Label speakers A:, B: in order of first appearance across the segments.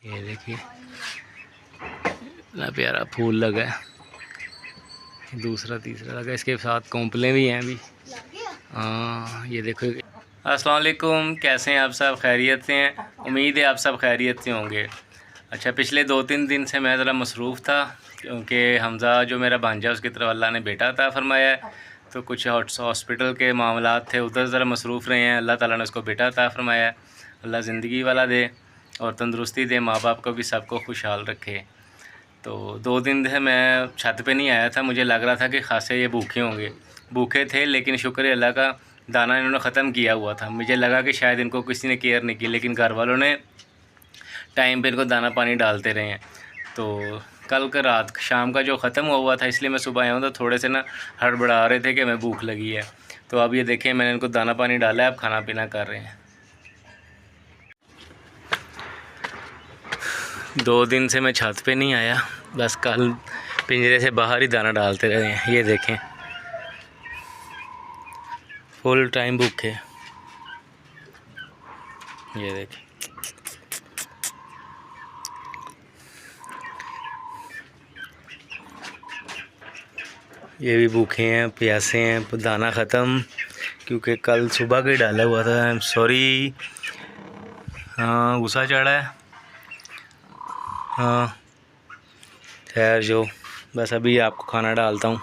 A: ये देखिए इतना प्यारा फूल लगा है, दूसरा तीसरा लगा, इसके साथ कोंपले भी हैं अभी। हाँ ये देखो। अस्सलाम वालेकुम, कैसे हैं आप सब? खैरियत से हैं? उम्मीद है आप सब खैरियत से होंगे। अच्छा, पिछले 2-3 दिन से मैं ज़रा मसरूफ़ था, क्योंकि हमज़ा जो मेरा भांजा उसकी तरफ अल्लाह ने बेटा अता फरमाया है, तो कुछ हॉस्पिटल के मामलात थे, उधर ज़रा मसरूफ़ रहे हैं। अल्लाह ताला ने उसको बेटा अता फरमाया है। अल्लाह ज़िंदगी वाला दे और तंदुरुस्ती दे, माँ बाप को भी सबको खुशहाल रखे। तो 2 दिन से मैं छत पे नहीं आया था, मुझे लग रहा था कि खासे ये भूखे होंगे। भूखे थे, लेकिन शुक्र है अल्लाह का, दाना इन्होंने ख़त्म किया हुआ था। मुझे लगा कि शायद इनको किसी ने केयर नहीं की, लेकिन घर वालों ने टाइम पे इनको दाना पानी डालते रहे हैं। तो कल का रात शाम का जो ख़त्म हुआ था, इसलिए मैं सुबह आया हूँ, तो थोड़े से ना हड़बड़ा रहे थे कि मैं भूख लगी है। तो अब ये देखें, मैंने इनको दाना पानी डाला है, अब खाना पीना कर रहे हैं। 2 दिन से मैं छत पे नहीं आया, बस कल पिंजरे से बाहर ही दाना डालते रहे हैं। ये देखें, फुल टाइम भूखे। ये देखें, ये भी भूखे हैं, प्यासे हैं। दाना ख़त्म, क्योंकि कल सुबह का ही डाला हुआ था। I am sorry. हाँ गुस्सा चढ़ा है। हाँ खैर, जो बस अभी आपको खाना डालता हूँ।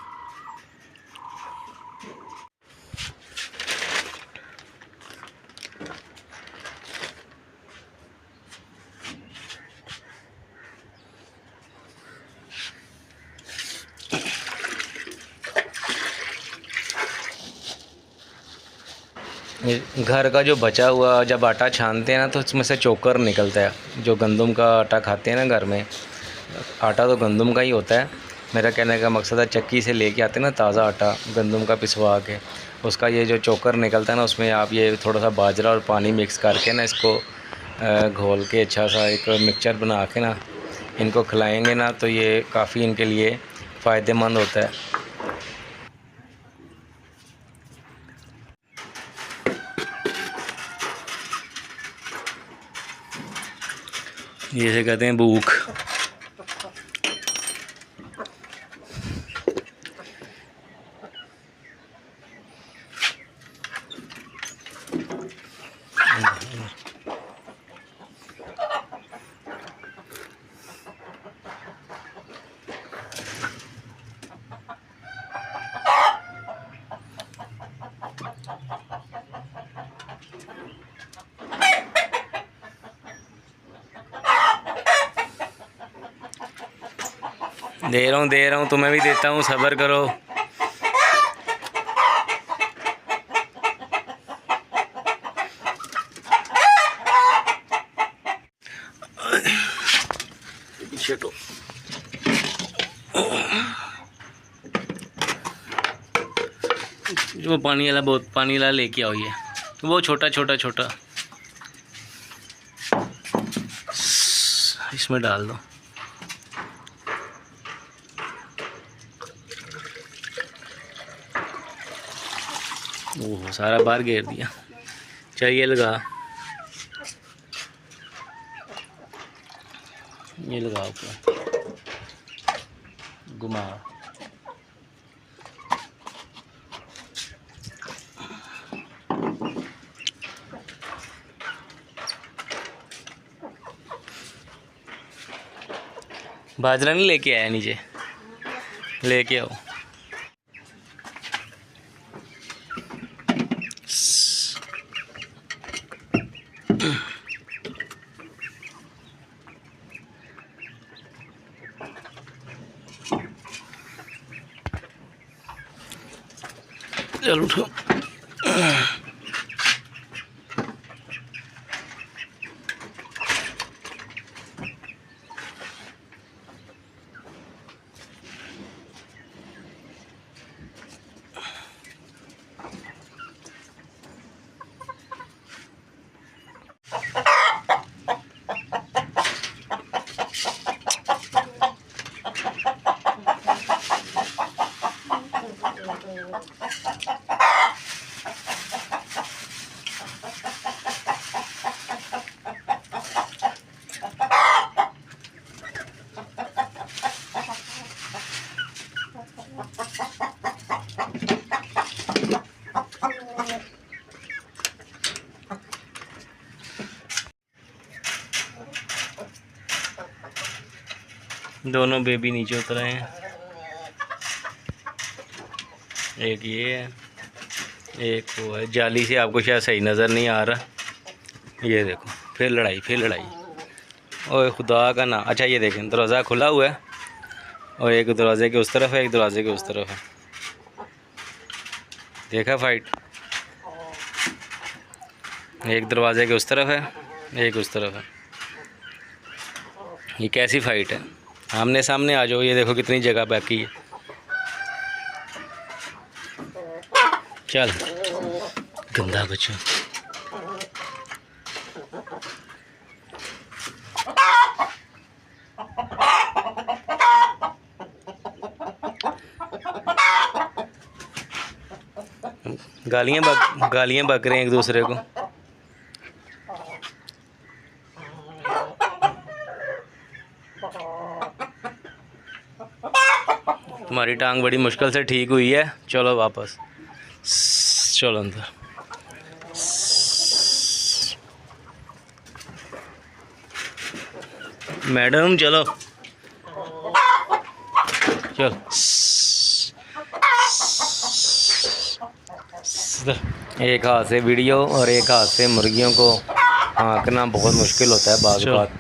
A: घर का जो बचा हुआ, जब आटा छानते हैं ना, तो उसमें से चोकर निकलता है। जो गंदम का आटा खाते हैं ना घर में, आटा तो गंदम का ही होता है। मेरा कहने का मकसद है, चक्की से लेके आते हैं ना ताज़ा आटा गंदम का पिसवा के, उसका ये जो चोकर निकलता है ना, उसमें आप ये थोड़ा सा बाजरा और पानी मिक्स करके ना, इसको घोल के अच्छा सा एक मिक्सचर बना के ना इनको खिलाएँगे ना, तो ये काफ़ी इनके लिए फ़ायदेमंद होता है। ये से कहते हैं भूख। दे रहा हूँ, तुम्हें भी देता हूँ, सब्र करो। तो जो पानी वाला, बहुत पानी वाला लेके आओ, ये वो छोटा छोटा छोटा इसमें डाल दो। ओह सारा बाहर घेर दिया। चाहिए लगा, ये लगाओ पूरा, घुमाओ। बाजरा नहीं लेके आया, नीचे लेके आओ। चलो उठो। दोनों बेबी नीचे उतर आए हैं। एक ये है, एक वो है। जाली से आपको शायद सही नज़र नहीं आ रहा। ये देखो फिर लड़ाई, फिर लड़ाई। ओए खुदा का ना। अच्छा ये देखें, दरवाज़ा खुला हुआ है और एक दरवाजे के उस तरफ है, एक दरवाजे के उस तरफ है। देखा फाइट, एक दरवाजे के उस तरफ है, एक उस तरफ है। ये कैसी फाइट है? आमने सामने आ जाओ। ये देखो कितनी जगह बाकी है। चल गंदा बच्चा। गालियाँ बक रहे हैं एक दूसरे को। तुम्हारी टांग बड़ी मुश्किल से ठीक हुई है। चलो वापस, चलो अंदर। मैडम चलो, चल। एक हाथ से वीडियो और एक हाथ से मुर्गियों को हाँकना बहुत मुश्किल होता है बाज़ बात।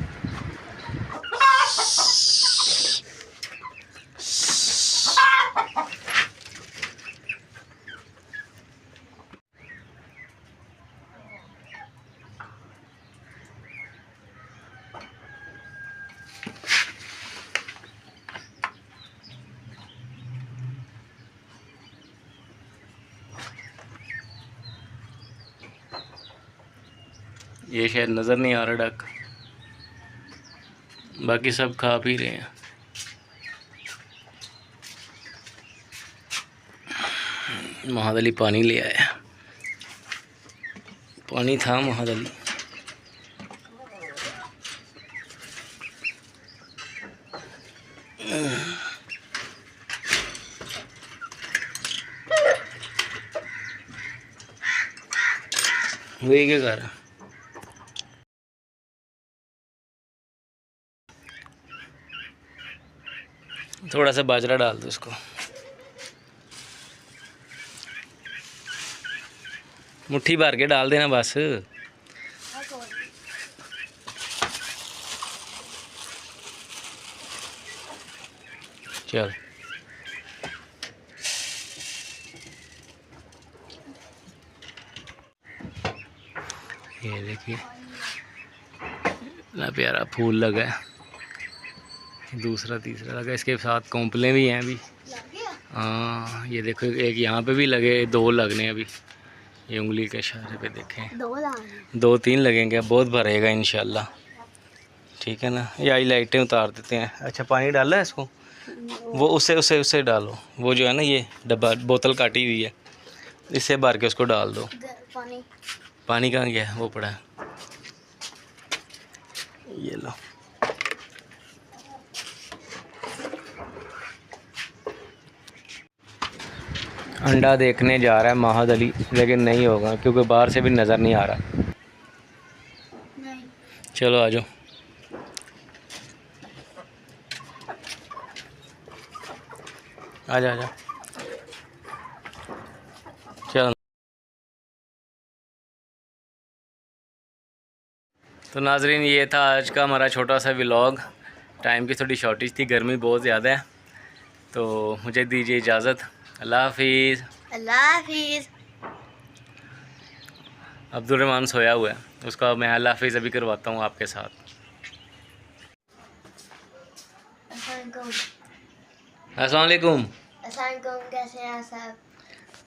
A: ये शायद नज़र नहीं आ रहा डक, बाकी सब खा पी रहे हैं। महादली पानी ले आया, पानी था महादली। वही क्या कर रहा? थोड़ा सा बाजरा डाल दो इसको, मुट्ठी भर के डाल देना बस। चल ये देखिए इतना प्यारा फूल लगा है, दूसरा तीसरा लगा। इसके साथ कौंपले भी हैं अभी। हाँ ये देखो, एक यहाँ पे भी लगे, दो लगने अभी। ये उंगली के इशारे पे देखें, दो तीन लगेंगे, बहुत भरेगा इंशाल्लाह। ठीक है ना। ये आई लाइटें उतार देते हैं। अच्छा पानी डाला है इसको, वो उसे डालो। वो जो है ना ये डब्बा, बोतल काटी हुई है, इससे भर के उसको डाल दो। पानी कहाँ गया? वो पड़ा है, ये लो। अंडा देखने जा रहा है महाद अली, लेकिन नहीं होगा क्योंकि बाहर से भी नज़र नहीं आ रहा। नहीं। चलो आ जाओ। आजा आजा, चलो। तो नाजरीन ये था आज का हमारा छोटा सा व्लॉग। टाइम की थोड़ी शॉर्टेज थी, गर्मी बहुत ज़्यादा है, तो मुझे दीजिए इजाज़त। अल्लाह हाफिज़।
B: अल्लाह हाफिज़।
A: अब्दुलरहमान सोया हुआ है, उसका मैं अल्लाह हाफिज़ अभी करवाता हूँ आपके साथ। अस्सलाम वालेकुम।
B: कैसे हैं सब?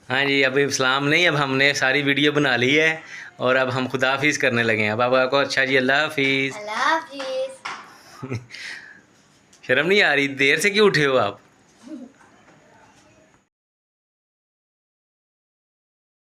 A: हाँ जी, अभी इस्लाम नहीं, अब हमने सारी वीडियो बना ली है और अब हम खुदा हाफिज़ करने लगे हैं। अब आपको अच्छा जी, अल्लाह हाफिज़।
B: अल्लाह हाफिज़।
A: शर्म नहीं आ रही? देर से क्यों उठे हो आप?